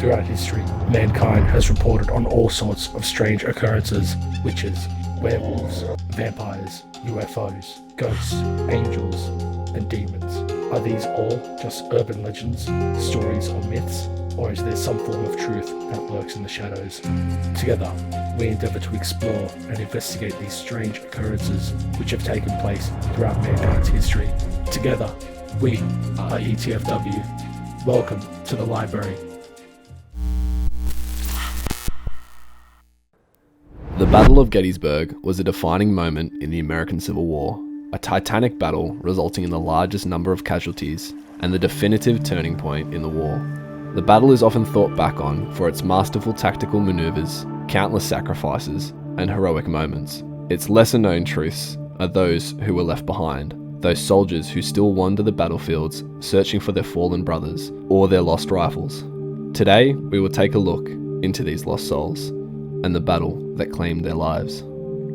Throughout history, mankind has reported on all sorts of strange occurrences: witches, werewolves, vampires, UFOs, ghosts, angels, and demons. Are these all just urban legends, stories, or myths? Or is there some form of truth that lurks in the shadows? Together, we endeavour to explore and investigate these strange occurrences which have taken place throughout mankind's history. Together, we are ETFW. Welcome to the library. The Battle of Gettysburg was a defining moment in the American Civil War, a titanic battle resulting in the largest number of casualties and the definitive turning point in the war. The battle is often thought back on for its masterful tactical maneuvers, countless sacrifices, and heroic moments. Its lesser-known truths are those who were left behind, those soldiers who still wander the battlefields searching for their fallen brothers or their lost rifles. Today, we will take a look into these lost souls and the battle that claimed their lives.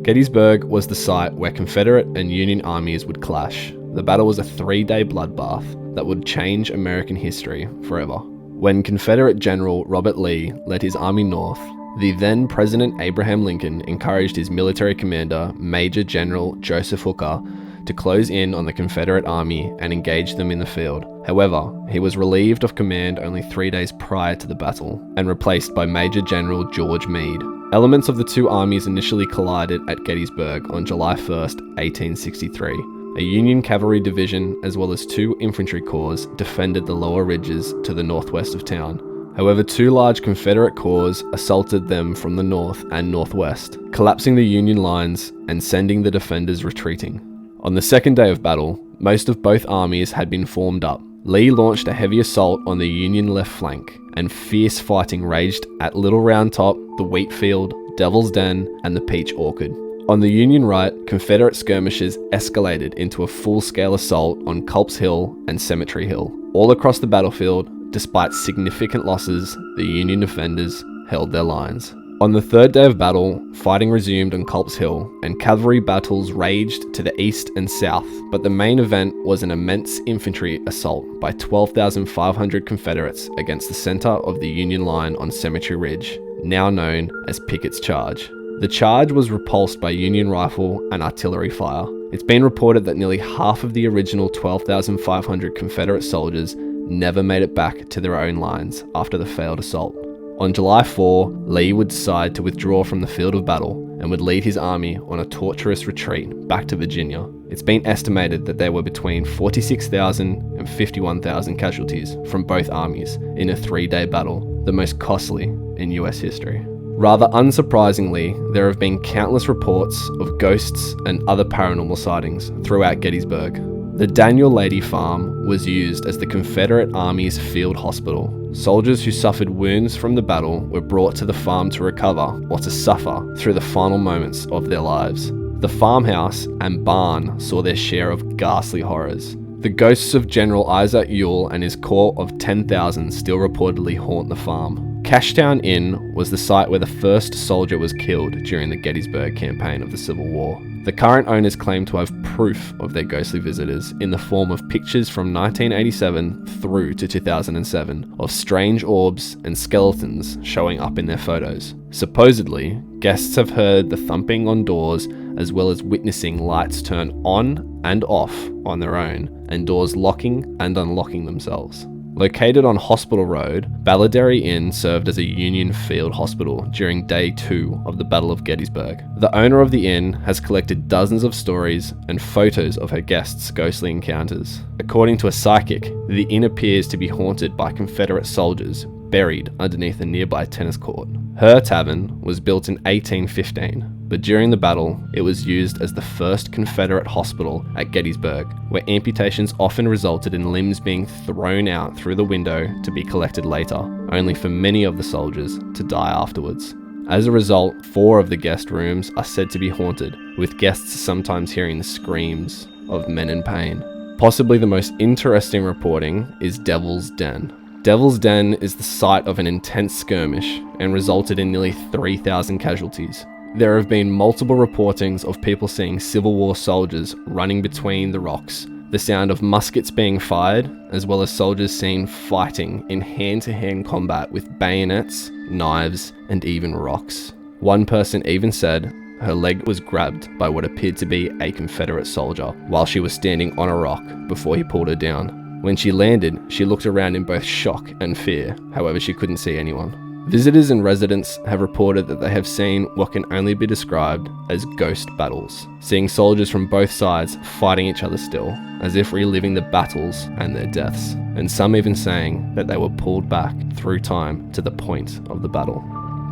Gettysburg was the site where Confederate and Union armies would clash. The battle was a 3-day bloodbath that would change American history forever. When Confederate General Robert Lee led his army north, the then President Abraham Lincoln encouraged his military commander, Major General Joseph Hooker, to close in on the Confederate army and engage them in the field. However, he was relieved of command only 3 days prior to the battle and replaced by Major General George Meade. Elements of the two armies initially collided at Gettysburg on July 1st, 1863. A Union cavalry division as well as 2 infantry corps defended the lower ridges to the northwest of town. However, 2 large Confederate corps assaulted them from the north and northwest, collapsing the Union lines and sending the defenders retreating. On the second day of battle, most of both armies had been formed up. Lee launched a heavy assault on the Union left flank, and fierce fighting raged at Little Round Top, the Wheat Field, Devil's Den, and the Peach Orchard. On the Union right, Confederate skirmishes escalated into a full-scale assault on Culp's Hill and Cemetery Hill. All across the battlefield, despite significant losses, the Union defenders held their lines. On the third day of battle, fighting resumed on Culp's Hill, and cavalry battles raged to the east and south, but the main event was an immense infantry assault by 12,500 Confederates against the center of the Union line on Cemetery Ridge, now known as Pickett's Charge. The charge was repulsed by Union rifle and artillery fire. It's been reported that nearly half of the original 12,500 Confederate soldiers never made it back to their own lines after the failed assault. On July 4, Lee would decide to withdraw from the field of battle and would lead his army on a torturous retreat back to Virginia. It's been estimated that there were between 46,000 and 51,000 casualties from both armies in a 3-day battle, the most costly in US history. Rather unsurprisingly, there have been countless reports of ghosts and other paranormal sightings throughout Gettysburg. The Daniel Lady Farm was used as the Confederate Army's field hospital. Soldiers who suffered wounds from the battle were brought to the farm to recover or to suffer through the final moments of their lives. The farmhouse and barn saw their share of ghastly horrors. The ghosts of General Isaac Ewell and his corps of 10,000 still reportedly haunt the farm. Cashtown Inn was the site where the first soldier was killed during the Gettysburg campaign of the Civil War. The current owners claim to have proof of their ghostly visitors in the form of pictures from 1987 through to 2007 of strange orbs and skeletons showing up in their photos. Supposedly, guests have heard the thumping on doors as well as witnessing lights turn on and off on their own and doors locking and unlocking themselves. Located on Hospital Road, Balladary Inn served as a Union field hospital during Day 2 of the Battle of Gettysburg. The owner of the inn has collected dozens of stories and photos of her guests' ghostly encounters. According to a psychic, the inn appears to be haunted by Confederate soldiers buried underneath a nearby tennis court. Her tavern was built in 1815, but during the battle, it was used as the first Confederate hospital at Gettysburg, where amputations often resulted in limbs being thrown out through the window to be collected later, only for many of the soldiers to die afterwards. As a result, 4 of the guest rooms are said to be haunted, with guests sometimes hearing the screams of men in pain. Possibly the most interesting reporting is Devil's Den. Devil's Den is the site of an intense skirmish and resulted in nearly 3,000 casualties. There have been multiple reportings of people seeing Civil War soldiers running between the rocks, the sound of muskets being fired, as well as soldiers seen fighting in hand-to-hand combat with bayonets, knives, and even rocks. One person even said her leg was grabbed by what appeared to be a Confederate soldier while she was standing on a rock before he pulled her down. When she landed, she looked around in both shock and fear, however she couldn't see anyone. Visitors and residents have reported that they have seen what can only be described as ghost battles, seeing soldiers from both sides fighting each other still, as if reliving the battles and their deaths, and some even saying that they were pulled back through time to the point of the battle.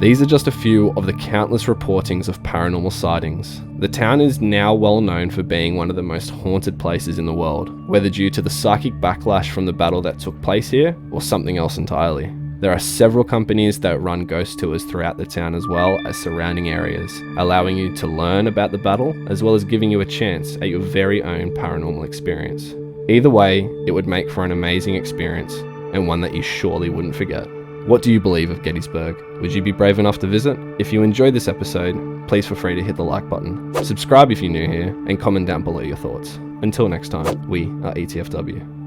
These are just a few of the countless reportings of paranormal sightings. The town is now well known for being one of the most haunted places in the world, whether due to the psychic backlash from the battle that took place here, or something else entirely. There are several companies that run ghost tours throughout the town as well as surrounding areas, allowing you to learn about the battle as well as giving you a chance at your very own paranormal experience. Either way, it would make for an amazing experience and one that you surely wouldn't forget. What do you believe of Gettysburg? Would you be brave enough to visit? If you enjoyed this episode, please feel free to hit the like button, subscribe if you're new here, and comment down below your thoughts. Until next time, we are ETFW.